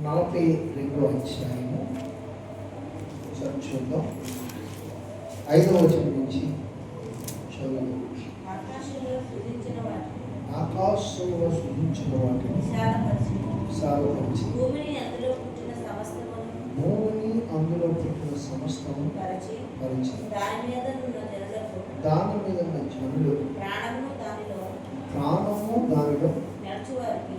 42వ అధ్యాయము చూద్దాం. 5వ వచనం నుంచి చదువు. ఆకాశంలో సృజించిన వాటిని విశాలపరిచి భూమిని అందులో పుట్టిన సమస్తము పరిచి దాని మీద ఉన్న జనులు ప్రాణము దానిలో నడుచువారికి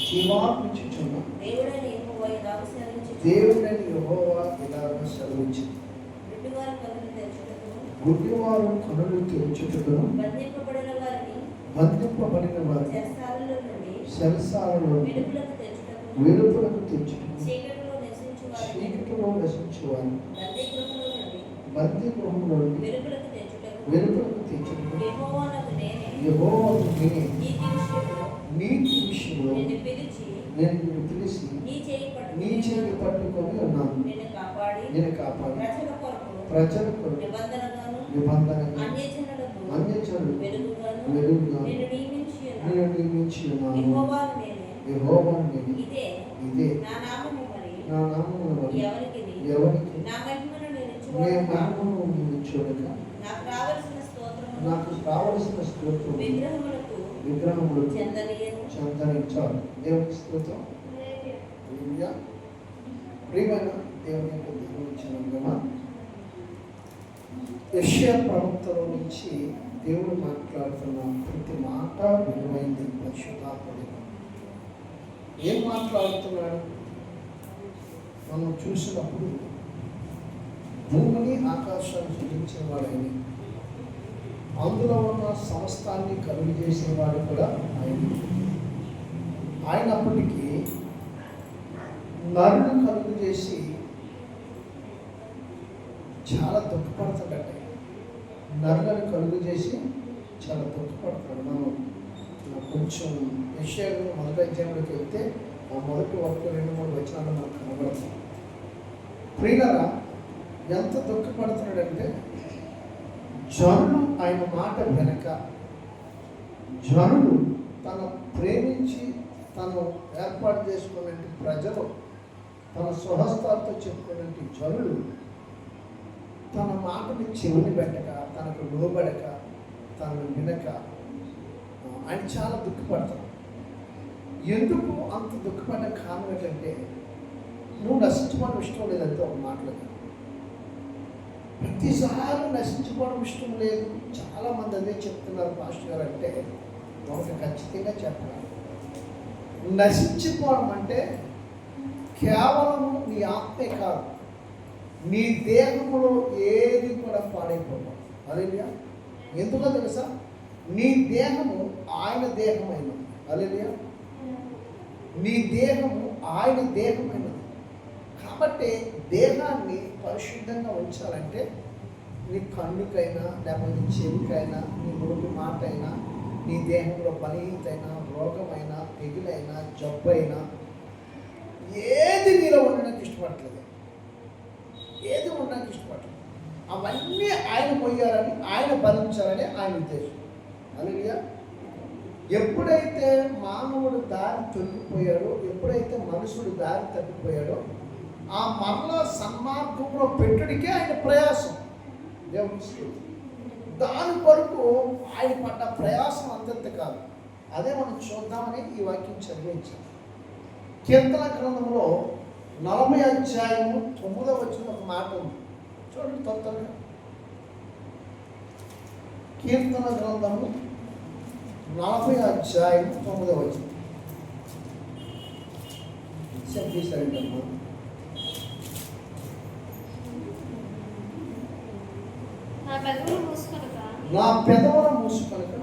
జీవాత్మిచ్చుచున్న దేవుడని యెహోవా ఇలాగ సెలవిచ్చింది. గుడ్డివారు కనులు తెరుచుటకును బంధింపబడిన వారిని చెరసాలలో వెలుపలకు తెచ్చుటకు చీకటిలో నశించువారు బందీ గృహంలో వెలుపలకు తెచ్చుటకు యెహోవాను నేనే నీతి విషయంలో నేను నిన్ను పిలిచి నీ చేయి పట్టుకొని ఉన్నాను. నేను కాపాడి ప్రజల కొరకు నిబంధనగా అన్యజనులు వెలుగుగా నేను నియమించి ఉన్నాను. యెహోవాను నేనే. ఇదే నా నామమును ఎవరికి నేను మహిమను నీవు చూడక నాకు కావలసిన స్తోత్రం విగ్రహములు చెందనించాలి. దేవునికి స్తోత్రం. ప్రియమైన దేవుని యొక్క దిగువచ్చినందున యెషయా ప్రవక్తలో నుంచి దేవుడు మాట్లాడుతున్న ప్రతి మాట విలువైంది. పరిశుద్ధాత్ముడు ఏం మాట్లాడుతున్నాడు మనం చూసినప్పుడు, భూమిని ఆకాశాన్ని సృజించిన వాడైన అందులో ఉన్న సమస్తాన్ని కలుగు చేసిన వాడు కూడా ఆయనప్పటికీ నరుడు కలుగు చేసి చాలా దుఃఖపడతాడట. నరులను కలుగు చేసి చాలా దుఃఖపడతాడు. మనం కొంచెం విషయాలు మొదటి అధ్యాయంలోకి వెళ్తే ఆ మొదటి 1-2-3 వచనాలు మనకు కనబడతాం. ప్రియులారా, ఎంత దుఃఖపడుతున్నాడంటే జనులు ఆయన మాట వెనక, జనులు తను ప్రేమించి తను ఏర్పాటు చేసుకునే ప్రజలు, తన స్వహస్తాలతో చెప్పుకునే జనులు తన మాటని చెవిని పెట్టక, తనకు లోబడక, తనను వినక ఆయన చాలా దుఃఖపడతాడు. ఎందుకు అంత దుఃఖపడ్డ కారణం ఏంటంటే, నువ్వు నశించుకోవడం ఇష్టం లేదంటే ఒక మాటలు ప్రతిసారి నశించుకోవడం ఇష్టం లేదు. చాలామంది అదే చెప్తున్నారు పాస్టర్ గారు. అంటే ఒక ఖచ్చితంగా చెప్పాలి, నశించుకోవడం అంటే కేవలం నీ ఆత్మే కాదు, నీ దేహంలో ఏది కూడా పాడైపోవడం. అదేలియా, ఎందుకో తెలుసా? నీ దేహము ఆయన దేహమైనది. అదేలియా, నీ దేహము ఆయన దేహమైనది. కాబట్టి దేహాన్ని పరిశుద్ధంగా ఉంచాలంటే నీ కన్నుకైనా, లేకపోతే చెవికైనా, నీ నోటి మాట అయినా, నీ దేహంలో బలహీనతైనా, రోగమైనా, తెగులైనా, జబ్బైనా ఏది నీలో ఉండడానికి ఇష్టపడట్లేదు, ఏది ఉండడానికి ఇష్టపడలేదు. అవన్నీ ఆయన పోయారని, ఆయన భరించాలని ఆయన ఉద్దేశం. అలాగే ఎప్పుడైతే మానవుడు దారి తొలగిపోయాడో, ఎప్పుడైతే మనుషుడు దారి తప్పిపోయాడో, ఆ మరల సన్మార్గంలో పెట్టుడికే ఆయన ప్రయాసం. దేవుని దాని కొరకు ఆయన పడ్డ ప్రయాసం అంతంత కాదు. అదే మనం చూద్దామని ఈ వాక్యం చదివించాం. కీర్తన గ్రంథంలో 40వ అధ్యాయము 9వ వచనం ఒక మాట ఉంది, చూడండి తొందరగా. కీర్తన గ్రంథము 40వ అధ్యాయం 9వ వచనం. చెప్పేసరికమ్మా, నా పెదవులను మూసుకొనక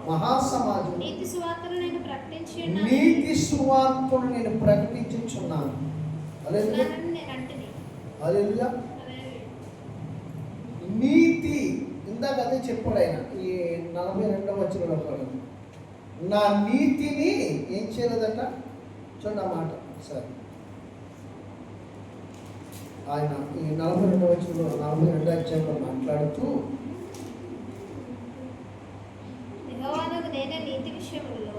మహాసమాజం నీతి సువార్తను నేను ప్రకటించుచున్నాను. హల్లెలూయా. నీతి ఇందాక అదే చెప్పాడు ఆయన ఈ 42వ వచనంలో. నా నీతిని ఏం చేయలేదట, చూడండి ఆ మాట సరే. ఆయన ఈ 42వ వచనంలో 42వ అధ్యాయంలో మాట్లాడుతూ నేనే నీతి విషయంలో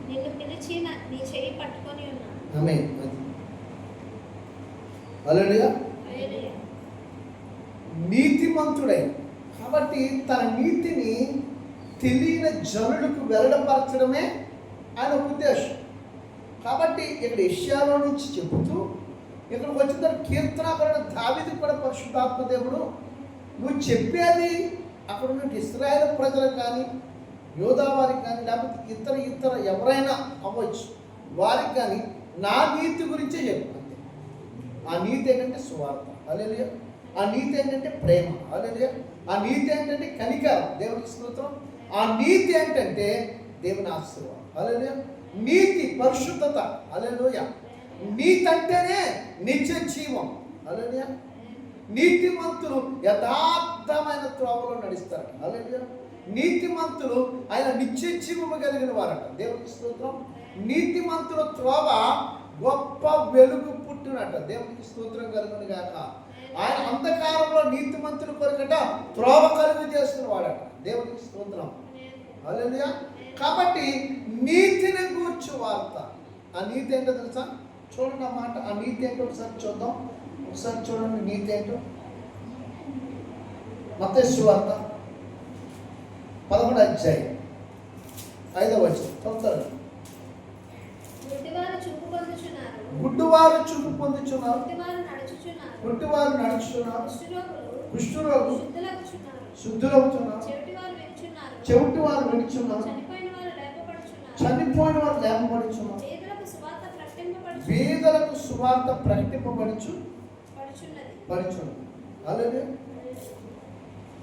నిన్ను పిలిచి నీ చెయ్యి పట్టుకొని ఉన్నాను. ఆమేన్. హల్లెలూయా. హల్లెలూయా. నీతిమంతుడై కాబట్టి తన నీతిని తెలియని జనులకు వెల్లడపరచడమే ఆయన ఉద్దేశం. కాబట్టి ఇక్కడ యెషయాలో నుంచి చెబుతూ ఇక్కడికి వచ్చిన తర్వాత కీర్తనాకారుడు దావీదు కూడా పరిశుద్ధాత్మ దేవుడు నువ్వు చెప్పేది అక్కడ ఉన్న ఇశ్రాయేలు ప్రజలకు కానీ యోధా వారికి కానీ లేకపోతే ఇతర ఎవరైనా అవ్వచ్చు వారికి కానీ నా నీతి గురించే చెప్పు అంతే. ఆ నీతి ఏంటంటే సువార్త. హల్లెలూయా. ఆ నీతి ఏంటంటే ప్రేమ. హల్లెలూయా. ఆ నీతి ఏంటంటే కనికరం, దేవునికి స్తోత్రం. ఆ నీతి ఏంటంటే దేవుని ఆశీర్వాదం. హల్లెలూయా. నీతి పరిశుద్ధత. హల్లెలూయా. నీతి అంటేనే నిత్య జీవం. హల్లెలూయా. నీతిమంతులు యథార్థమైన త్రోవలో నడుస్తారు. హల్లెలూయా. నీతిమంతులు ఆయన నిత్య జీవము కలిగిన వారట. దేవునికి స్తోత్రం. నీతిమంతుల త్రోవ గొప్ప వెలుగు పుట్టినట. దేవునికి స్తోత్రం కలుగును గాక. ఆయన అంధకారంలో నీతిమంతుల కొరకట త్రోవ కలుగు చేసుకుని వాడట. దేవునికి స్తోత్రం. హల్లెలూయా. కాబట్టి నీతిని గూర్చి వార్త. ఆ నీతి ఏంటో తెలుసా? చూడండి ఆ మాట. ఆ నీతి ఏంటో ఒకసారి చూద్దాం. ఒకసారి చూడండి నీతి ఏంటో. మత్తయి సువార్త 11వ అధ్యాయం 5వ వచనం. త్వరగా. గుడ్డివారు చూపు పొందుచున్నారు, గుడ్డివారు చూపు పొందుచున్నారు, గుడ్డివారు నడుచుచున్నారు, కుష్ఠరోగులు శుద్ధులగుచున్నారు, శుద్ధులవుతున్నారు, చెవిటివారు వినుచున్నారు, చనిపోయిన వారు లేపబడుచున్నారు, పేదలకు సువార్త ప్రకటింపబడుచున్నది. హల్లెలూయా.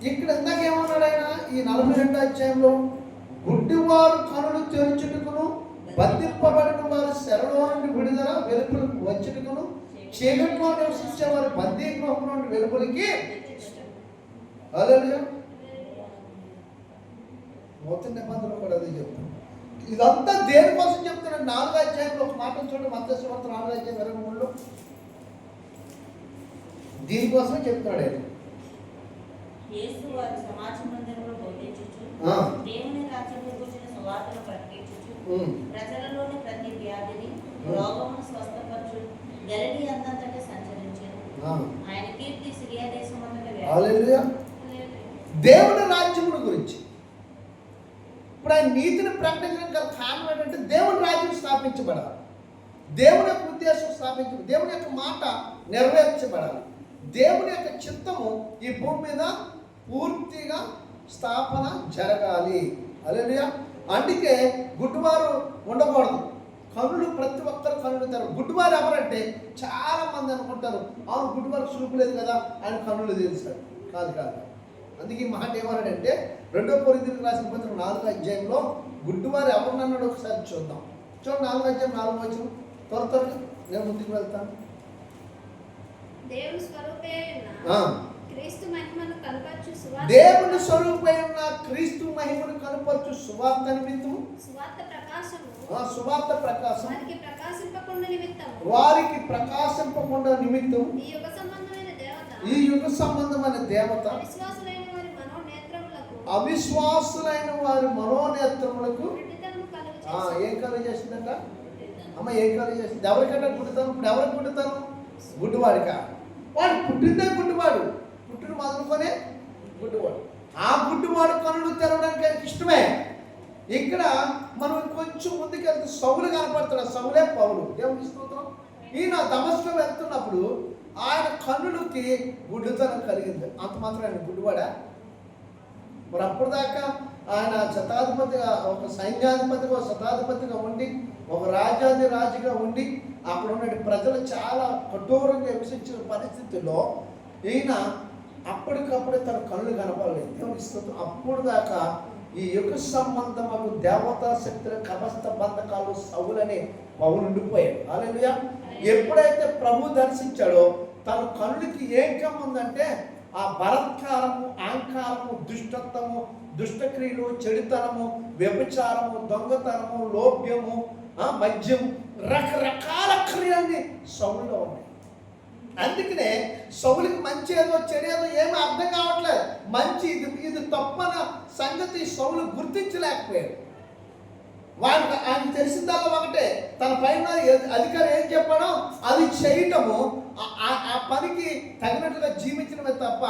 ఇక్కడ ఇందాక ఏమన్నాడు ఆయన? ఈ 42వ అధ్యాయంలో గుడ్డివారు కనులు తెరుచుటకును, బంధింపబడిన వారు శరణలో నుండి విడుదల వెలుపులకు వచ్చుటకును, చీకట్లో నివసించే వారు బందీ గృహం నుండి వెలుపులకి. హల్లెలూయా. నూతన నిబంధనలు కూడా అదే చెప్తాను. ఇదంతా దేనికోసం చెప్తున్నాడు? 4వ అధ్యాయంలో ఒక మాట చూడండి. మత్తయి సువార్త 4వ అధ్యాయం 23లో దీనికోసమే చెప్తున్నాడు ఆయన. యేసు వారి సమాజ మందిరంలో బోధించుచు, దేవుని రాజ్యమును గురించిన సువార్తను ప్రకటించుచు, ప్రజలలోని ప్రతి వ్యాధిని రోగమును స్వస్థపరచు గలిలీ అంతటా సంచరించెను. ఆయన కీర్తి సిరియా దేశమంతటా వ్యాపించెను. హల్లెలూయా. దేవుని రాజ్యమును గురించి ఇప్పుడు ఆయన నీతిని ప్రకటించడం గల కారణం ఏంటంటే దేవుని రాజ్యం స్థాపించబడాలి, దేవుని యొక్క ఉద్దేశం స్థాపించబడాలి, దేవుని యొక్క మాట నెరవేర్చబడాలి, దేవుని యొక్క చిత్తము ఈ భూమి మీద పూర్తిగా స్థాపన జరగాలి. హల్లెలూయా. అందుకే గుడ్డివారు ఉండకూడదు. కనులు ప్రతి ఒక్కరు కనులు తెరవు. గుడ్డివారు ఎవరంటే చాలా మంది అనుకుంటారు, అవును గుడ్డివారు చూపు లేదు కదా ఆయన కనులు తెలుస్తాడు. కాదు కాదు. అందుకే ఈ మాట ఏమన్నాడంటే 2 కొరింథీయులకు రాసిన పత్రిక 4వ అధ్యాయంలో గుడ్డివారు ఎవరినన్నాడు ఒకసారి చూద్దాం. చూడండి 4వ అధ్యాయం 4వ వచనం. త్వరగా నేను ముందుకు వెళ్తాను. దేవుని స్వరూపమైన క్రీస్తు మహిమను కనపరచు సువార్త, దేవుని స్వరూపమైన క్రీస్తు మహిమను కనపరచు సువార్త నిమిత్తము, సువార్త ప్రకాశము, సువార్త ప్రకాశం వారికి ప్రకాశింపకుండా నిమిత్తము, వారికి ప్రకాశింపకుండా నిమిత్తం ఈ యుగ సంబంధమైన దేవత, ఈ యుగ సంబంధమైన దేవత అవిశ్వాసులైన వారి మనోనేత్రములకు ఏం కలుగు చేసిందంట? అమ్మ ఏం కలుగు చేసింది? ఎవరికంటే గుడ్డితనం? ఇప్పుడు ఎవరికి గుడ్డితనం? గుడ్డివాడిక. వాడు పుట్టిందే గుడ్డివాడు, పుట్టిన మొదలుకొనే గుడ్డివాడు. ఆ గుడ్డివాడు కనులు తెరవడానికి ఆయనకి ఇష్టమే. ఇక్కడ మనం కొంచెం ముందుకెళ్తే సౌలు కనపడతాడు. సౌలే పౌలు. దేవుని స్తోత్రం. ఈయన దమస్కు వెళ్తున్నప్పుడు ఆయన కన్నులకి గుడ్డితనం కలిగింది. అంత మాత్రం ఆయన గుడ్డివాడా? మరి అప్పుడు దాకా ఆయన శతాధిపతిగా, ఒక సైన్యాధిపతిగా, శతాధిపతిగా ఉండి, ఒక రాజాది రాజుగా ఉండి అక్కడ ఉన్న ప్రజలు చాలా కఠోరంగా హింసించిన పరిస్థితుల్లో ఈయన అప్పటికప్పుడే తన కళ్ళు కనపడలేదు. అప్పుడు దాకా ఈ యుగ సంబంధము దేవతా శక్తుల కబస్త బంధకాలు సౌలని పౌలు ఉండిపోయాడు. హల్లెలూయా. ఎప్పుడైతే ప్రభు దర్శించాడో తన కళ్ళకి ఏం కమ్ముందంటే ఆ బలత్కారము, అహంకారము, దుష్టత్వము, దుష్టక్రియలు, చెడుతనము, వ్యభిచారము, దొంగతనము, లోభ్యము, మద్యము, రకరకాల క్రియలన్నీ సౌలులో ఉన్నాయి. అందుకనే సౌలుకి మంచి ఏదో చెడేదో ఏమీ అర్థం కావట్లేదు. మంచి ఇది తప్పన సంగతి సౌలు గుర్తించలేకపోయాడు. ఆయన తెలిసిందల్లా ఒకటే, తన పైన అధికారి ఏం చెప్పాడో అది చేయటము, ఆ పనికి తగినట్టుగా జీవించడమే తప్ప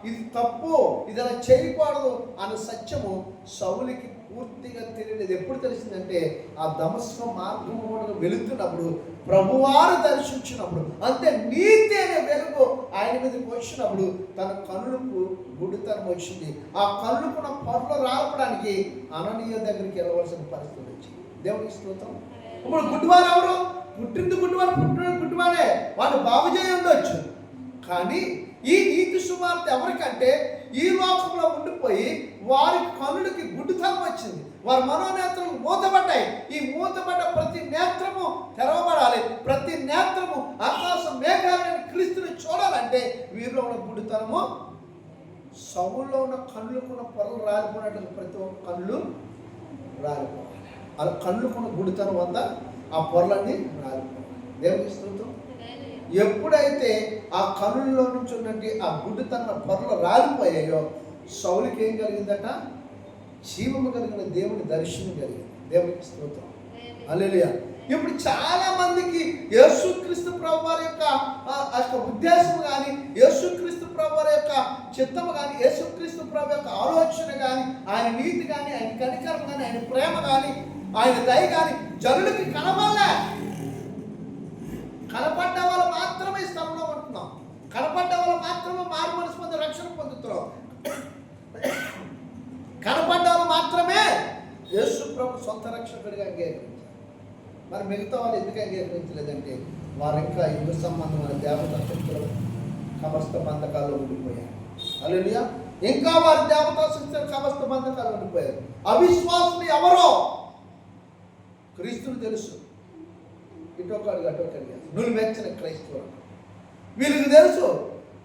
ఇది తప్పు, ఇది అలా చేయకూడదు అన్న సత్యము సౌలుకి పూర్తిగా తెలియలేదు. ఎప్పుడు తెలిసిందంటే ఆ దమస్క మార్గం వెళుతున్నప్పుడు, ప్రభువారు దర్శించినప్పుడు, అంతే నీతి అనే వెలుగు ఆయన మీదకి వచ్చినప్పుడు తన కన్నులకు గుడ్డితనం వచ్చింది. ఆ కన్నుకున్న పొరలో రాలపడానికి అననీయ దగ్గరికి వెళ్ళవలసిన పరిస్థితి వచ్చింది. దేవునికి స్తోత్రం. ఇప్పుడు గుడ్డివారు ఎవరు? పుట్టింది గుడ్డివారే, వాళ్ళు బాగు చేయి ఉండొచ్చు. కానీ ఈ నీతి సువార్త ఎవరికంటే ఈ లోకంలో ఉండిపోయి వారి కన్నులకి గుడ్డితనం వచ్చింది, వారి మనోనేత్రము మూతపడ్డాయి. ఈ మూతపడ్డ ప్రతి నేత్రము తెరవబడాలి. ప్రతి నేత్రము ఆకాశ మేఘాలను క్రీస్తుని చూడాలంటే వీరిలో ఉన్న గుడ్డితనము, సౌల్లో ఉన్న కన్నులకున్న పొరలు రాలిపోయినట్టు ప్రతి ఒక్క కళ్ళు రాలిపోవాలి. అలా కన్నుకున్న గుడితనం వల్ల ఆ పొరలన్నీ రాలిపోవాలి. దేవునికి స్తోత్రం. ఎప్పుడైతే ఆ కన్నుల్లో నుంచి ఉన్నట్టు ఆ గుడ్డితన పొరలు రాలిపోయాయో సౌలుకి ఏం కలిగిందట? జీవము కలిగిన దేవుని దర్శనం కలిగింది. దేవునికి స్తోత్రం. హల్లెలూయా. ఇప్పుడు చాలా మందికి యేసుక్రీస్తు ప్రభువారి యొక్క ఉద్దేశం కానీ, యేసుక్రీస్తు ప్రభువారి యొక్క చిత్తము కానీ, యేసుక్రీస్తు ప్రభు యొక్క ఆలోచన కానీ, ఆయన నీతి కానీ, ఆయన కనికరం కానీ, ఆయన ప్రేమ కానీ, ఆయన దయ కానీ జనులకి కనబడలే. కనపడ్డ వాళ్ళు మాత్రమే స్థలంలో ఉంటున్నాం, కనపడ్డ వాళ్ళు మాత్రమే మారు మనసు పొంది రక్షణ పొందుతున్నాం, కనపడ్డ వాళ్ళు మాత్రమే యేసు ప్రభు సొంత రక్షకుడిగా అంగీకరించారు. మరి మిగతా వాళ్ళు ఎందుకు అంగీకరించలేదంటే వారు ఇంకా యుగ సంబంధమైన దేవతా శక్తులు సమస్త బంధకాల్లో ఉండిపోయారు. హల్లెలూయా. ఇంకా వారి దేవతా శక్తులు సమస్త బంధకాల్లో ఉండిపోయారు. అవిశ్వాసులు ఎవరో క్రీస్తుని తెలుసు, ఇటొకడు అటొకడు నువ్వు మెచ్చిన క్రైస్తవులు వీళ్ళకి తెలుసు.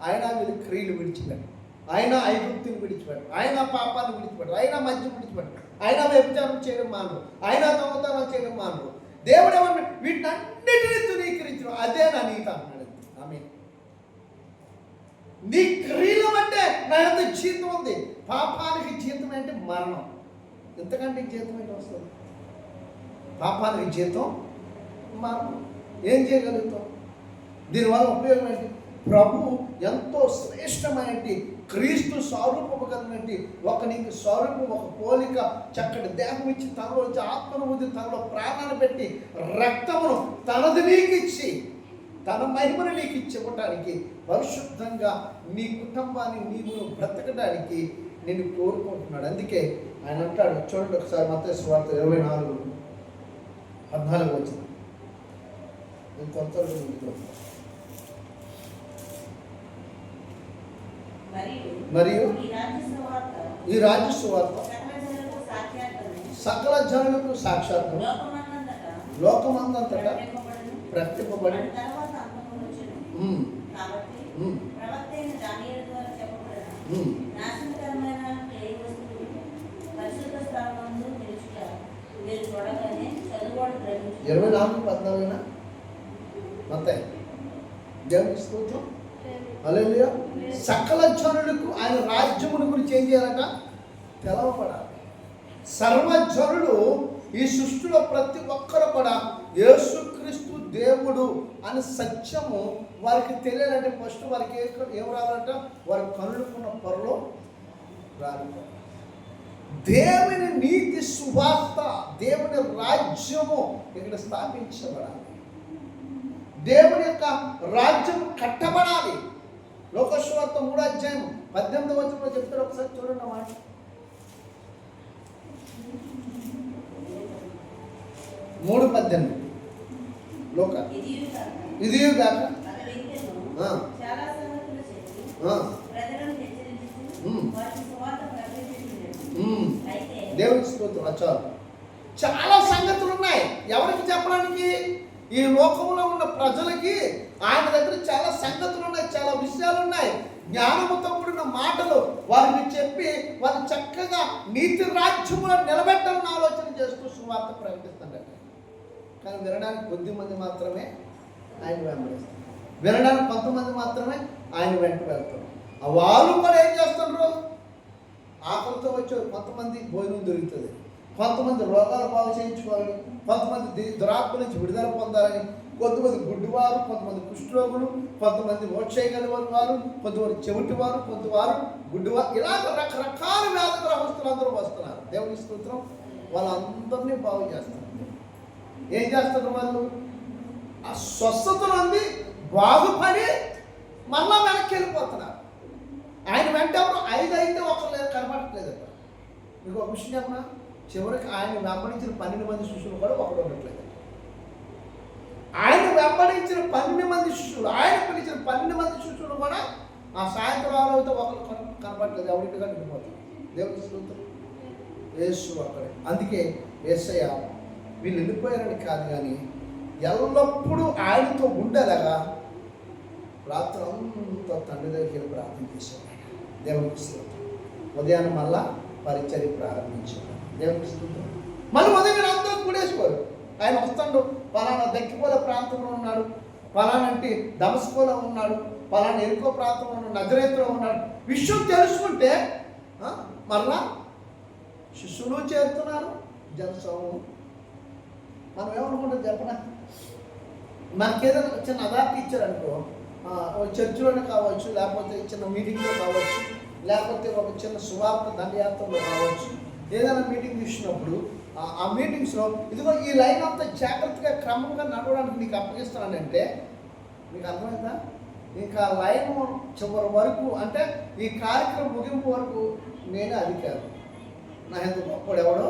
ఆయన వీళ్ళు క్రియలు విడిచిపెట్టారు, ఆయన ఐగుప్తిని విడిచిపెట్టారు, ఆయన పాపాన్ని విడిచిపెట్టారు, ఆయన మద్యం విడిచిపెట్టారు, ఆయన వ్యభిచారం చేయడం మానరు, ఆయన దొంగతనం చేయడం మానరు. దేవుడు ఏమన్నా వీటిని అన్నిటినీ తునీకరించడం, అదే నా నీతి అన్నాడు. ఆమె నీ క్రియలు అంటే నా యొక్క జీతం ఉంది. పాపానికి జీతం అంటే మరణం. ఎంతకంటే జీతం ఏంటి వస్తుంది? పాపానికి జీతం మరణం. ఏం చేయగలుగుతాం? దీనివల్ల ఉపయోగం ఏంటి? ప్రభు ఎంతో శ్రేష్టమైనటి క్రీస్తు స్వరూపము కలిగినట్టు ఒక నీకు స్వరూపం, ఒక పోలిక, చక్కటి దేహం ఇచ్చి తనలో వచ్చి ఆత్మను వదిలి తనలో ప్రాణాన్ని పెట్టి రక్తమును తనది నీకు ఇచ్చి తన మహిమను నీకు ఇచ్చి ఇవ్వటానికి, పరిశుద్ధంగా నీ కుటుంబాన్ని నీవు బ్రతకడానికి నేను కోరుకుంటున్నాడు. అందుకే ఆయన అంటాడు, చూడండి ఒకసారి మత్తయి సువార్త 24:14 వచ్చింది. మరియు ఈ రాజ్య సువార్త సకల జనులకు సాక్షాత్తు లోకమందంతటా ప్రకటింపబడి ఇరవై 24:14 మత్తయి. దేవునికి స్తోత్రం. హల్లెలూయా. సకల జనులకు ఆయన రాజ్యమును గురించి ఏం చేయాలట? తెలవపడాలి. సర్వజనులు ఈ సృష్టిలో ప్రతి ఒక్కరు కూడా యేసుక్రీస్తు దేవుడు అని సత్యము వారికి తెలియాలంటే ఫస్ట్ వారికి ఏం రావాలంట? వారి కన్నుకున్న పొరలో రాలి దేవుని నీతి సువార్త, దేవుని రాజ్యము ఇక్కడ స్థాపించబడాలి. దేవుని యొక్క రాజ్యం కట్టబడాలి. లోకసువార్త 3:18 చెప్తారు. ఒకసారి చూడండి అన్నమాట. లోక ఇది కాక దేవునికి స్తోత్రం. చాలు, చాలా సంగతులు ఉన్నాయి. ఎవరికి చెప్పడానికి? ఈ లోకంలో ఉన్న ప్రజలకి ఆయన దగ్గర చాలా సంగతులు ఉన్నాయి, చాలా విషయాలు ఉన్నాయి. జ్ఞానముతో కూడిన మాటలు వారికి చెప్పి వారు చక్కగా నీతి రాజ్యములో నిలబెట్టాలని ఆలోచన చేస్తూ సువార్త ప్రకటిస్తున్నారు. కానీ వినడానికి కొద్దిమంది మాత్రమే ఆయన వెంబడిస్తారు, వినడానికి కొంతమంది మాత్రమే ఆయన వెంట వెళ్తారు. వాళ్ళు కూడా ఏం చేస్తున్నారు? ఆకలితో వచ్చే కొంతమంది భోజనం దొరుకుతుంది, కొంతమంది రోగాలు బాగు చేయించుకోవాలని, కొంతమంది దురాత్మ నుంచి విడుదల పొందాలని, కొంతమంది గుడ్డివారు, కొంతమంది కుష్ఠరోగులు, కొంతమంది మోక్షయగలిగిన వారు, కొంతమంది చెవిటి వారు, కొంతవారు గుడ్డివారు, ఇలాగ రకరకాల వ్యాధిగ్రహస్తులు అందరూ వస్తున్నారు. దేవుని స్తోత్రం. వాళ్ళందరినీ బాగు చేస్తారు. ఏం చేస్తారు వాళ్ళు? ఆ స్వస్థత నుండి బాగుపడి మళ్ళా వెనక్కి వెళ్ళిపోతున్నారు. ఆయన వెంట ఎవరు 5 అయితే ఒకరు లేదు, కనపడట్లేదు. మీకు ఒక విషయం చెప్పనా, చివరికి ఆయన వెంబడించిన 12 మంది శిష్యులు కూడా ఒకడు ఉండట్లేదు. ఆయన వెంబడించిన 12 మంది శిష్యులు, ఆయన పిలిచిన 12 మంది శిష్యులు కూడా ఆ సాయంత్రం అయితే ఒకరు కనపడట్లేదు. ఎవరింటిగా వెళ్ళిపోతారు. దేవుని స్తోత్రం. యేసు అక్కడే. అందుకే యేసయ్య వీళ్ళు వెళ్ళిపోయారని కాదు, కానీ ఎల్లప్పుడూ ఆయనతో ఉండేలాగా రాత్రి అంతా తండ్రి దగ్గరికి వెళ్ళి ప్రార్థన చేసేవాడు. దేవునికి స్తోత్రం. ఉదయాన్నే మళ్ళా పరిచర్య ప్రారంభించేవాడు. దేవునికి స్తోత్రం. మళ్ళీ ఉదయం అంతా కూడేసుకోరు. ఆయన వస్తాడు, పలానా దక్కిపోల ప్రాంతంలో ఉన్నాడు, పలానా అంటే దమస్కోలో ఉన్నాడు, పలానా ఎరుకో ప్రాంతంలో ఉన్నాడు, నజరేతులో ఉన్నాడు. విషయం తెలుసుకుంటే మళ్ళా శిష్యులు చేరుతున్నారు, జనసమూహం. మనం ఏమనుకుంటాం చెప్పనా, మనకేదైనా చిన్న అదార్తి ఇచ్చారనుకో, చర్చిలోనే కావచ్చు, లేకపోతే చిన్న మీటింగ్లో కావచ్చు, లేకపోతే ఒక చిన్న సువార్త దండయాత్రలో కావచ్చు, ఏదైనా మీటింగ్ ఇచ్చినప్పుడు ఆ మీటింగ్స్లో ఇదిగో ఈ లైన్ అంతా జాగ్రత్తగా క్రమంగా నడవడానికి నీకు అప్పగిస్తానంటే మీకు అర్థమైందా? ఇంకా లైన్ చివరి వరకు, అంటే ఈ కార్యక్రమం ముగింపు వరకు నేనే అధికారం. నా ఎందుకు గొప్పడు ఎవడో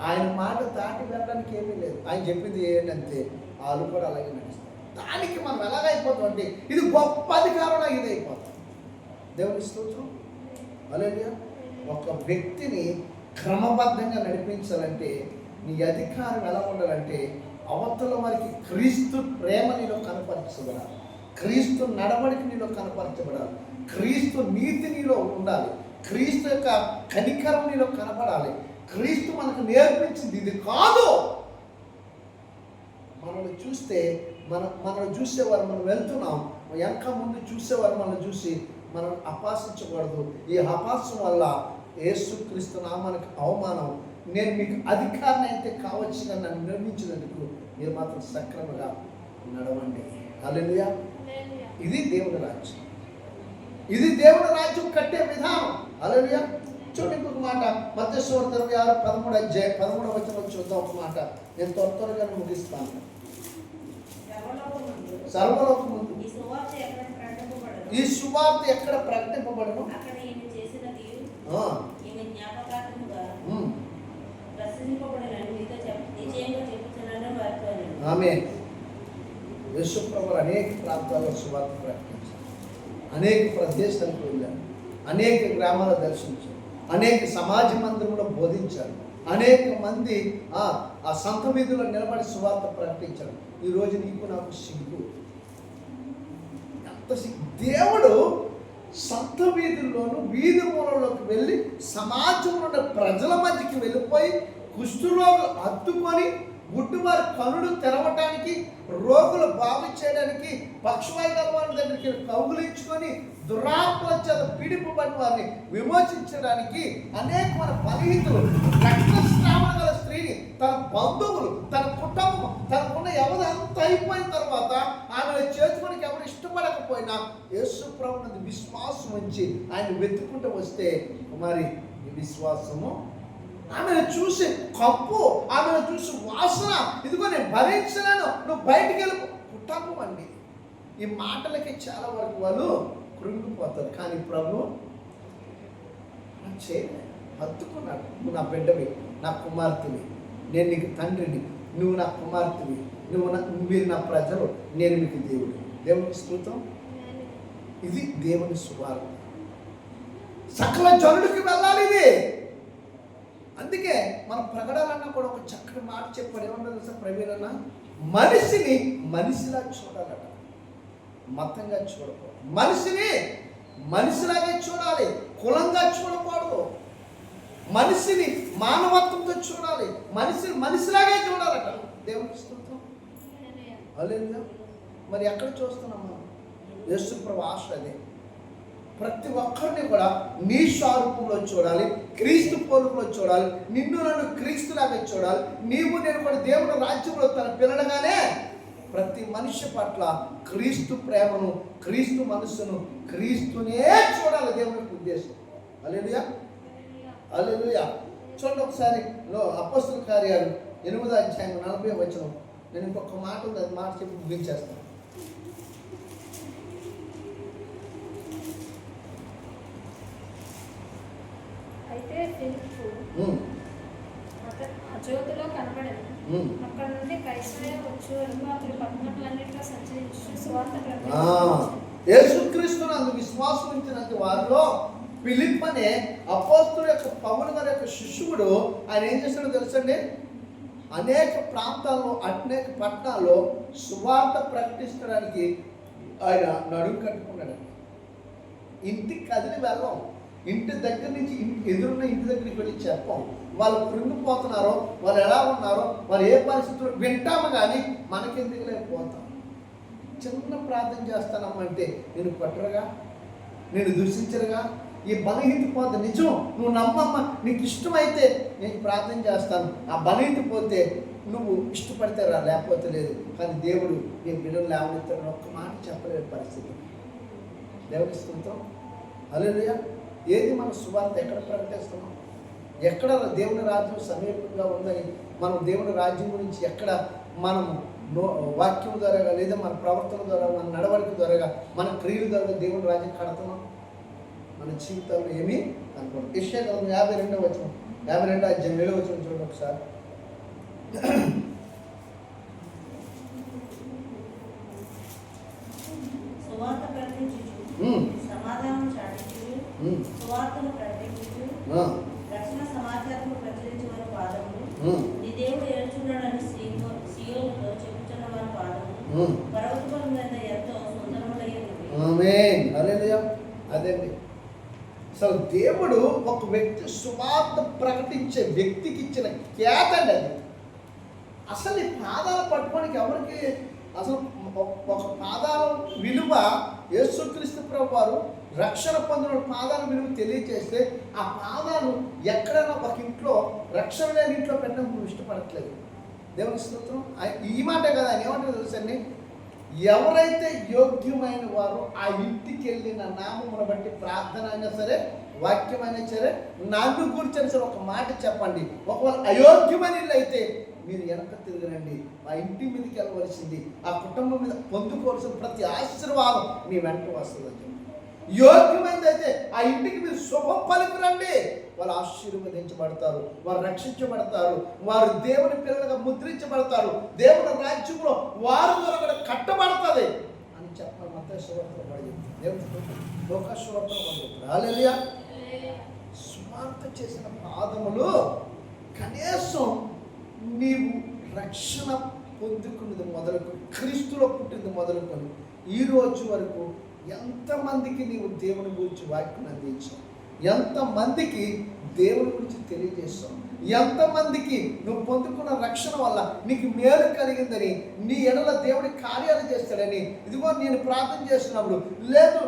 ఆయన మాట దాటి వెళ్ళడానికి ఏమీ లేదు. ఆయన చెప్పింది ఏంటంటే వాళ్ళు కూడా అలాగే నడుస్తారు. దానికి మనం ఎలాగైపోతాం అంటే ఇది గొప్ప అధికారంలో ఇది అయిపోతాం. దేవుని స్తోత్రం. హల్లెలూయా. ఒక వ్యక్తిని క్రమబద్ధంగా నడిపించాలంటే నీ అధికారం ఎలా ఉండాలంటే అవతల వారికి క్రీస్తు ప్రేమ నీలో కనపరచబడాలి, క్రీస్తు నడవడిక నీలో కనపరచబడాలి, క్రీస్తు నీతి నీలో ఉండాలి, క్రీస్తు యొక్క కనికరం నీలో కనపడాలి. క్రీస్తు మనకు నేర్పించింది ఇది కాదు. మనల్ని చూస్తే మనల్ని చూసేవారు మనం వెళ్తున్నాం, వెనక ముందు చూసేవారు మనం చూసి మనం అపాసించకూడదు. ఈ అపాసం వల్ల యేసుక్రీస్తు నామానికి అవమానం. నేను మీకు అధికారాన్ని అయితే కావచ్చుగా నన్ను నిర్మించినందుకు మీరు మాత్రం సక్రమంగా నడవండి. హల్లెలూయా. ఇది దేవుని రాజ్యం, ఇది దేవుని రాజ్యం కట్టే విధానం. హల్లెలూయా. చూడండి ఇంకొక మాట, మత్తయి సువార్త 26:13 చూద్దాం. ఒక మాట నేను త్వరగా ముగిస్తాను. సర్వలోకమందు ఈ సువార్త ఎక్కడ ప్రకటింపబడను ఆమె యేసుప్రభువు అనేక ప్రాంతాల్లో సువార్త ప్రకటించారు, అనేక ప్రదేశాలకు వెళ్ళారు, అనేక గ్రామాలు దర్శించారు, అనేక సమాజ మందిరంలో బోధించారు, అనేక మంది ఆ సంత వీధుల్లో నిలబడి సువార్త ప్రకటించారు. ఈరోజు నీకు నాకు సిగ్గు, ఎంత సిగ్గు. దేవుడు సంత వీధుల్లోనూ వీధి మూలలోకి వెళ్ళి సమాజంలో ఉన్న ప్రజల మధ్యకి వెళ్ళిపోయి కుష్ఠరోగులు హత్తుకొని, గుడ్డివారి కనులు తెరవటానికి, రోగులు బాగు చేయడానికి, పక్షవాయుల వారి దగ్గరికి కౌగులించుకొని దురాత్మల చేత పీడింపబడిన వారిని విమోచించడానికి అనేకమైన బలహీనులు, రక్తస్రావణ గల స్త్రీని, తన బంధువులు, తన కుటుంబం, తనకున్న ఎవరు అంత అయిపోయిన తర్వాత ఆమె చేతుకోనికి ఎవరు ఇష్టపడకపోయినా యేసు ప్రభువునందు విశ్వాసం ఉంచి ఆయన వెతుక్కుంటూ వస్తే మరి విశ్వాసము ఆమెను చూసి కప్పు, ఆమెను చూసి వాసన, ఇదిగో నేను భరించలేను, నువ్వు బయటికి వెళ్ళి కుటుంబం అండి. ఈ మాటలకి చాలా వరకు వాళ్ళు కృంగిపోతారు. కానీ ప్రభు చేయలే, హత్తుకున్నాడు. నువ్వు నా బిడ్డవి, నా కుమార్తెవి, నేను నీకు తండ్రిని, నువ్వు నా కుమార్తెవి, మీరు నా ప్రజలు, నేను మీకు దేవుడు. దేవునికి స్తోత్రం. ఇది దేవుని సువార్త, సకల జనుడికి వెళ్ళాలి ఇది. అందుకే మనం ప్రకటనలన్నా కూడా ఒక చక్కటి మాట చెప్పాడు. ఏమన్నా సార్ ప్రవీణన్న, మనిషిని మనిషిలా చూడాలట, మతంగా చూడకూడదు. మనిషిని మనిషిలాగే చూడాలి, కులంగా చూడకూడదు. మనిషిని మానవత్వంతో చూడాలి, మనిషిని మనిషిలాగే చూడాలట. దేవునికి స్తోత్రం. హల్లెలూయా. మరి ఎక్కడ చూస్తున్నాం మనం? యేసు ప్రభు ఆశ అదే. ప్రతి ఒక్కరిని కూడా నీ స్వరూపంలో చూడాలి, క్రీస్తు పోలుకులో చూడాలి, నిన్ను నన్ను క్రీస్తులాగా చూడాలి. నీవు నేను కూడా దేవుని రాజ్యంలో తన పిల్లలుగానే ప్రతి మనిషి పట్ల క్రీస్తు ప్రేమను, క్రీస్తు మనస్సును, క్రీస్తునే చూడాలి దేవుని ఉద్దేశం. హల్లెలూయా, హల్లెలూయా. చూడండి ఒకసారి అపోస్తల కార్యాలు 8వ అధ్యాయం 40వ వచనం. నేను ఇంకొక మాట ఉంది, అది మాట చెప్పి ముగించేస్తాను. అయితే ఫిలిప్పు జ్యోతిలో కనబడను. అక్కడ నుండి కైసరయ వచ్చే వరకు అతడు పట్టణములన్నిటిలో సంచరించు సువార్త ప్రకటించాడు. యేసుక్రీస్తునందు విశ్వాసం ఉంచినంత వారిలో ఫిలిప్ అనే అపోస్తలుల యొక్క పౌలు గారి యొక్క శిష్యుడు ఆయన ఏం చేస్తాడో తెలుసండి, అనేక ప్రాంతాల్లో అనేక పట్టణాల్లో సువార్త ప్రకటించడానికి ఆయన నడుము కట్టుకున్నాడు. ఇంటికి కదిలి వెళ్ళాం, ఇంటి దగ్గర నుంచి ఎదురున్న ఇంటి దగ్గరికి వెళ్ళి చెప్పాం. వాళ్ళు కృంగిపోతున్నారో, వాళ్ళు ఎలా ఉన్నారో, వాళ్ళు ఏ పరిస్థితుల్లో వింటాము, కానీ మనకెందుకు లేకపోతాం. చిన్న ప్రార్థన చేస్తానమ్మంటే నేను కొట్టరుగా, నేను దూషించరుగా, ఈ బలహీన పోతే నిజం నువ్వు నమ్మమ్మ, నీకు ఇష్టమైతే నేను ప్రార్థన చేస్తాను. ఆ బలహీన పోతే నువ్వు ఇష్టపడితే రా, లేకపోతే లేదు. కానీ దేవుడు నీ బిడ్డలు లేవనెత్తాడు ఒక్క మాట చెప్పలేని పరిస్థితి. దేవుని స్తోత్రం, హల్లెలూయా. ఏది మన సువార్త ఎక్కడ ప్రకటిస్తున్నాం? ఎక్కడ దేవుని రాజ్యం సమీపంగా ఉందని మనం దేవుని రాజ్యం గురించి ఎక్కడ మనం వాక్యం ద్వారా, లేదా మన ప్రవర్తన ద్వారా, మన నడవడిక ద్వారా, మన క్రియల ద్వారా దేవుని రాజ్యం కడుతున్నాం? మన జీవితంలో ఏమీ అనుకోండి. యెషయా 52వ వచనం, 52 అధ్యాయం 7వ వచనం చూడండి ఒకసారి. సువార్త ప్రకటించుచు, సమాధానం చాటించుచు, సువార్తను ప్రకటించుచు, రక్షణ సమాచారము ప్రచురించే వారి పాదములు, నీ దేవుడు ఏర్చున్నాడని సియోనులో చెప్పుచున్న వారి పాదములు పర్వతముల మీద ఎంతో సుందరములైనవి. ఆమేన్, హల్లెలూయా. అదండి అసలు దేవుడు ఒక వ్యక్తి సువార్త ప్రకటించే వ్యక్తికి ఇచ్చిన ఖ్యాత అండి అది. అసలు ఈ పాదాలు పట్టుకోనికి ఎవరికి అసలు ఒక పాదాల విలువ యేసుక్రీస్తు ప్రభు వారు రక్షణ పొందిన పాదాల విలువ తెలియజేస్తే, ఆ పాదాలు ఎక్కడైనా ఒక ఇంట్లో రక్షణ లేని ఇంట్లో పెట్టడం నువ్వు ఇష్టపడట్లేదు. దేవుని స్తోత్రం. ఈ మాటే కదా ఆయన ఏమంటారు తెలుసండి, ఎవరైతే యోగ్యమైన వారు ఆ ఇంటికి వెళ్ళిన నామమును బట్టి ప్రార్థన అయినా సరే, వాక్యమైనా సరే, నన్ను గురించి సరే ఒక మాట చెప్పండి. ఒకవేళ అయోగ్యమైన ఇల్లు అయితే మీరు వెనక తిరగరండి, ఆ ఇంటి మీదకి వెళ్ళవలసింది, ఆ కుటుంబం మీద పొందుకోవాల్సిన ప్రతి ఆశీర్వాదం మీ వెంట వస్తుందని చెప్పి. యోగ్యమైనది అయితే ఆ ఇంటికి మీరు శుభం పలుకురండి, వాళ్ళు ఆశీర్వదించబడతారు, వారు రక్షించబడతారు, వారు దేవుని పిల్లలుగా ముద్రించబడతారు, దేవుని రాజ్యంలో వారు కూడా కట్టబడుతుంది అని చెప్పాలి. మత్తయి సువార్తలో పడి చెప్తారు, దేవుని లోకా సువార్తలో పడి చెప్తారు. హల్లెలూయా. సువార్త చేసిన పాదములు కనీసం నీవు రక్షణ పొందుకున్నది మొదలుకొని, క్రీస్తులో పుట్టింది మొదలుకొని ఈ రోజు వరకు ఎంతమందికి నీవు దేవుని గురించి వాక్యం అందించావు, ఎంతమందికి దేవుని గురించి తెలియజేస్తావు, ఎంతమందికి నువ్వు పొందుకున్న రక్షణ వల్ల నీకు మేలు కలిగిందని, నీ ఎడల దేవుడి కార్యాలు చేస్తాడని. ఇదిగో నేను ప్రార్థన చేస్తున్నప్పుడు, లేదు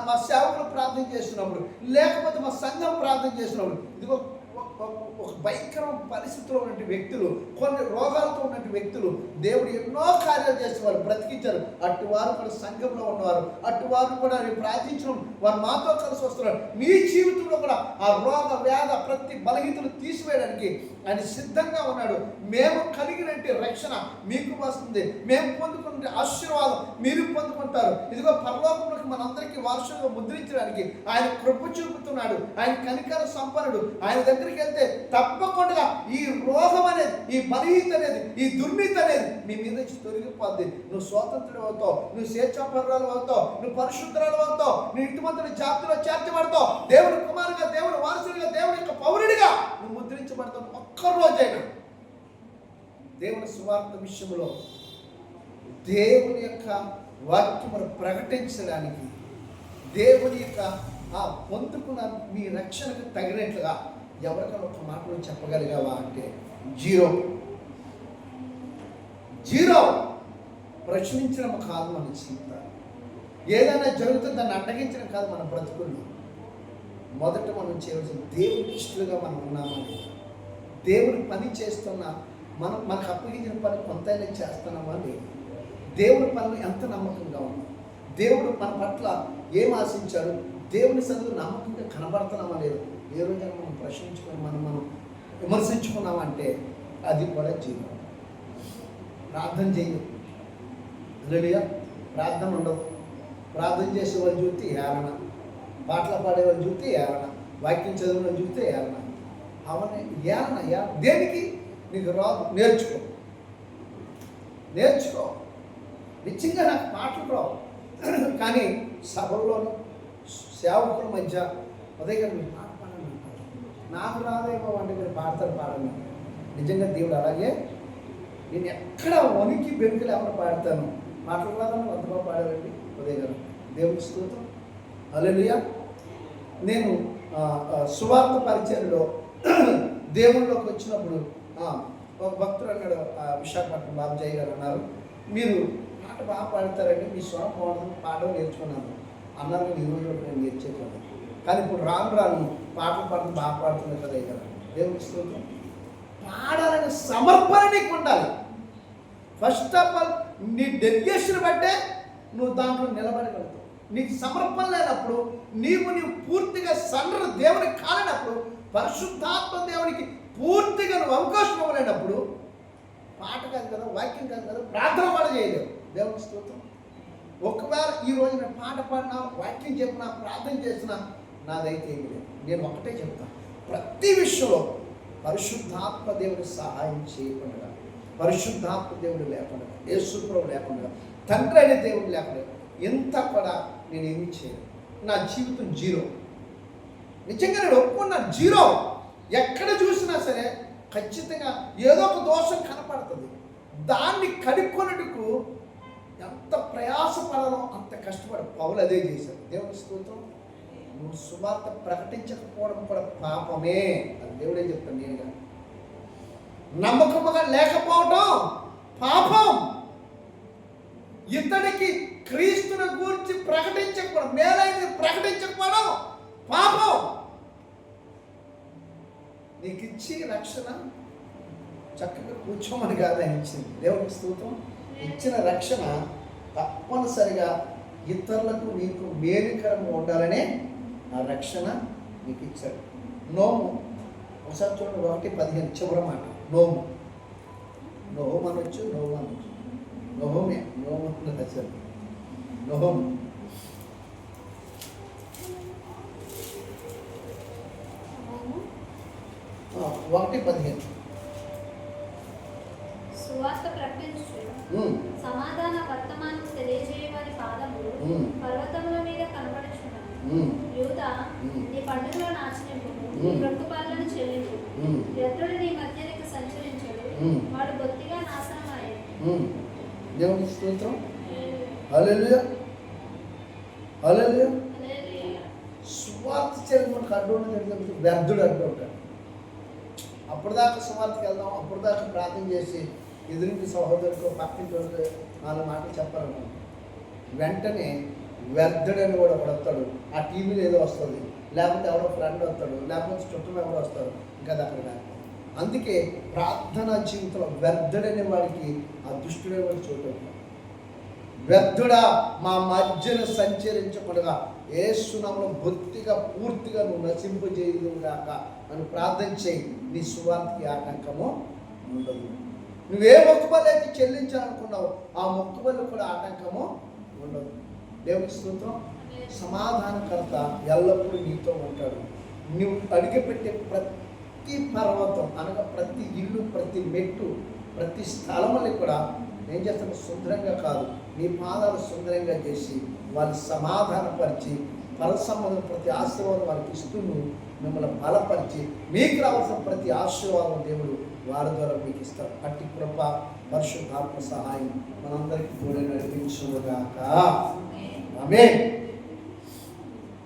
మా సేవకులు ప్రార్థన చేస్తున్నప్పుడు, లేకపోతే మా సంఘం ప్రార్థన చేస్తున్నప్పుడు, ఇదిగో ఒక భయంకరమైన పరిస్థితిలో ఉన్నటువంటి వ్యక్తులు, కొన్ని రోగాలతో ఉన్నటువంటి వ్యక్తులు దేవుడు ఎన్నో కార్యాలు చేసి వారు బ్రతికించారు. అటు వారు కూడా సంఘంలో ఉన్నవారు, అటు వారు కూడా ప్రార్థించడం, వారు మాతో కలిసి వస్తున్నారు. మీ జీవితంలో కూడా ఆ రోగ వ్యాధ ప్రతి బలహీనతలు తీసివేయడానికి ఆయన సిద్ధంగా ఉన్నాడు. మేము కలిగినట్టు రక్షణ మీకు వస్తుంది, మేము పొందుకునే ఆశీర్వాదం మీరు పొందుకుంటారు. ఇదిగో పరలోకంలోకి మనందరికీ వారసులుగా ముద్రించడానికి ఆయన కృప చూపుతున్నాడు. ఆయన కనికర సంపన్నుడు. ఆయన దగ్గరికి వెళ్తే తప్పకుండా ఈ రోగం అనేది, ఈ బలహీనత అనేది, ఈ దుర్నీతి అనేది మీ మీద నుంచి తొలగిపోద్ది. నువ్వు స్వాతంత్రుడు అవుతావు, నువ్వు స్వేచ్ఛాపరురాలు అవుతావు, నువ్వు పరిశుద్ధరాలు అవుతావు, నువ్వు ఇంటిమంతుని జాతిలో చేర్చబడతావు, దేవుని కుమారుగా, దేవుని వారసుడిగా, దేవుని యొక్క పౌరుడిగా నువ్వు ముద్రించబడతావు. ఒక్కరోజైనా దేవుని సువార్త విషయంలో దేవుని యొక్క వాక్యమును ప్రకటించడానికి, దేవుని యొక్క ఆ పొందుకున్న మీ రక్షణకు తగినట్లుగా ఎవరికైనా ఒక మాటలో చెప్పగలిగావా అంటే జీరో. ప్రశ్నించడం కాదు మన జీవితం. ఏదైనా జరుగుతుంది దాన్ని అడ్డగించడం కాదు మన బ్రతుకుల్లో. మొదట మనం చేయవలసిన దేవునికి ఇష్టలుగా మనం ఉన్నామని, దేవుని పని చేస్తున్నా మనకు అప్పగించిన పని కొంతైనా చేస్తున్నామా లేదు, దేవుని పనులు ఎంత నమ్మకంగా ఉన్నాం, దేవుడు మన పట్ల ఏం ఆశించాడు, దేవుని సన్నిధిలో నమ్మకంగా కనబడుతున్నామా లేదు, ఏ రోజైనా మనం ప్రశ్నించుకొని మనం విమర్శించుకున్నామంటే అది కూడా జీవం. ప్రార్థన చేయదు, హల్లెలూయా. ప్రార్థన ఉండదు. ప్రార్థన చేసే వాళ్ళు చూస్తే ఏరణ, పాటలు పాడేవాళ్ళు చూస్తే ఏరణ, వాక్యం చదివిన వాళ్ళు చూస్తే ఏరణ. అవన్నీ ఏరణ దేనికి? నీకు రాదు, నేర్చుకో. నిజంగా నాకు పాటలు రావు, కానీ సభల్లోనూ సేవకుల మధ్య అదే కదా మీరు పాట పాడండి అంటారు. నాకు రాదేమో అంటే మీరు పాడండి. నిజంగా దేవుడు అలాగే నేను ఎక్కడ వణికి బెనుకలు ఎవరు పాడతాను, పాటలు రాదని అంతగా పాడారండి ఉదయ గారు. దేవుడి స్తోత్రం, హల్లెలూయా. నేను సువార్త పరిచర్యలో దేవుళ్ళలోకి వచ్చినప్పుడు ఒక భక్తుడు అన్నాడు, విశాఖపట్నం బాబుజయ్య గారు అన్నారు, మీరు పాట బాగా పాడతారండి, మీ స్వరం బాగుంటుంది, పాటలు నేర్చుకున్నాను అన్నారు. ఈ రోజులో నేను నేర్చేవాడు, కానీ ఇప్పుడు రాను పాటలు పాడుతూ బాగా పాడుతుంది కదా ఇక్కడ. దేవుడి స్తోత్రం. పాడాలని సమర్పణ నీకు ఉండాలి. ఫస్ట్ ఆఫ్ ఆల్ నీ డెడికేషన్ బట్టే నువ్వు దాంట్లో నిలబడగలుగుతావు. నీకు సమర్పణ లేనప్పుడు, నీవు పూర్తిగా సన్నర దేవునికి కాలేనప్పుడు, పరిశుద్ధాత్మ దేవునికి పూర్తిగా నువ్వు అవకాశం ఇవ్వలేనప్పుడు పాట కాదు కదా, వాక్యం కాదు కదా, ప్రార్థన కూడా చేయలేవు. దేవుని స్తోత్రం. ఒకవేళ ఈరోజు నేను పాట పాడినా, వాక్యం చెప్పినా, ప్రార్థన చేసినా నాదైతే ఏమి లేదు. నేను ఒకటే చెప్తాను, ప్రతి విషయంలో పరిశుద్ధాత్మ దేవుడు సహాయం చేయకుండా, పరిశుద్ధాత్మ దేవుడు లేకుండా, యేసు ప్రభువు లేకుండా, తండ్రి అనే దేవుడు లేకుండా ఎంత కూడా నేను ఏమీ చేయను. నా జీవితం జీరో. నిజంగా నేను ఒప్పుకున్నాను, జీరో. ఎక్కడ చూసినా సరే ఖచ్చితంగా ఏదో ఒక దోషం కనపడుతుంది. దాన్ని కనుక్కొనుటకు ఎంత ప్రయాసపడాలో అంత కష్టపడి పౌలు అదే చేశాడు. దేవుని స్తోత్రం. నువ్వు సువార్త ప్రకటించకపోవడం కూడా పాపమే, అది దేవుడే చెప్తాను. నేనుగా నమ్మకముగా లేకపోవడం పాపం. ఇతడికి క్రీస్తుని గురించి ప్రకటించకపోవడం, మేలైనది ప్రకటించకపోవడం పాపం. నీకు ఇచ్చి రక్షణ చక్కగా కూర్చోమని కాదు ఆయన ఇచ్చింది. దేవునికి స్తోత్రం. ఇచ్చిన రక్షణ తప్పనిసరిగా ఇతరులకు నీకు మేలుకరంగా ఉండాలనే ఆ రక్షణ నీకు ఇచ్చాడు. నోము ఒకసారి చూడండి, 1:15 చివరి మాట. నోము అనొచ్చు, నోము అనొచ్చు, నోమే నోము నచ్చదు. నోము 1:15 సువార్త ప్రకటించు, సమాధాన వర్తమానం తెలియజేయవారి పాదములు పర్వతముల మీద కనబడుచున్నాయి. యూదా, నీ పండుగలను ఆచరింపుము, నీ బ్రతుకుపాలను చెల్లింపు. వ్యర్థుడు నీ మధ్యనికి సంచరించడు, వాడు బొత్తిగా నాశనమయ్యాడు. దేవుని స్తోత్రం. హల్లెలూయా, హల్లెలూయా. సువార్త చేయడం మనకు అడ్డు ఉన్నది, వ్యర్థుడు అడ్డు ఉంటాడు. అప్పుడు దాకా సువార్తకి వెళ్దాం, అప్పుడు దాకా ప్రార్థన చేసి ఎదురింటి సహోదరులకు, పక్కింటి వాళ్ళకి 4 మాటలు చెప్పాలనుకుంటాం. వెంటనే వ్యర్థుడని కూడా వస్తాడు. ఆ టీవీలో ఏదో వస్తుంది, లేకపోతే ఎవరో ఫ్రెండ్ వస్తాడు, లేకపోతే చుట్టూ ఎవరో వస్తారు, ఇంకా అక్కడ కాదు. అందుకే ప్రార్థనా జీవితంలో వ్యర్థుడనే వాడికి ఆ దుష్టుడే వాడు చోటు. వ్యర్థుడా మా మధ్యన సంచరించకుండా యేసునామములో బొత్తిగా పూర్తిగా నువ్వు నశింపజేయుగాక అని ప్రార్థన చేయి. నీ సువార్తకి ఆటంకము ఉండదు. నువ్వే మొక్కుబలి అయితే చెల్లించాలనుకున్నావు, ఆ మొక్కుబలి కూడా ఆటంకము ఉండదు. దేవుని స్తోత్రం. సమాధానకర్త ఎల్లప్పుడూ నీతో ఉంటాడు. నువ్వు అడిగిపెట్టే ప్రతి పర్వతం అనగా ప్రతి ఇల్లు, ప్రతి మెట్టు, ప్రతి స్థలమని కూడా ఏం చేస్తాను, శుభ్రంగా కాదు, నీ పాదాలు సుందరంగా చేసి వాళ్ళు సమాధానపరిచి పరసంబంధం ప్రతి ఆశీర్వాదం వారికి ఇస్తూ మిమ్మల్ని బలపరిచి మీకు రావాల్సిన ప్రతి ఆశీర్వాదం దేవుడు వారి ద్వారా మీకు ఇస్తారు. అట్టి కృప, పరిశుద్ధాత్మ సహాయం మనందరికీ కూడా నడిపించుగాక. ఆమేన్.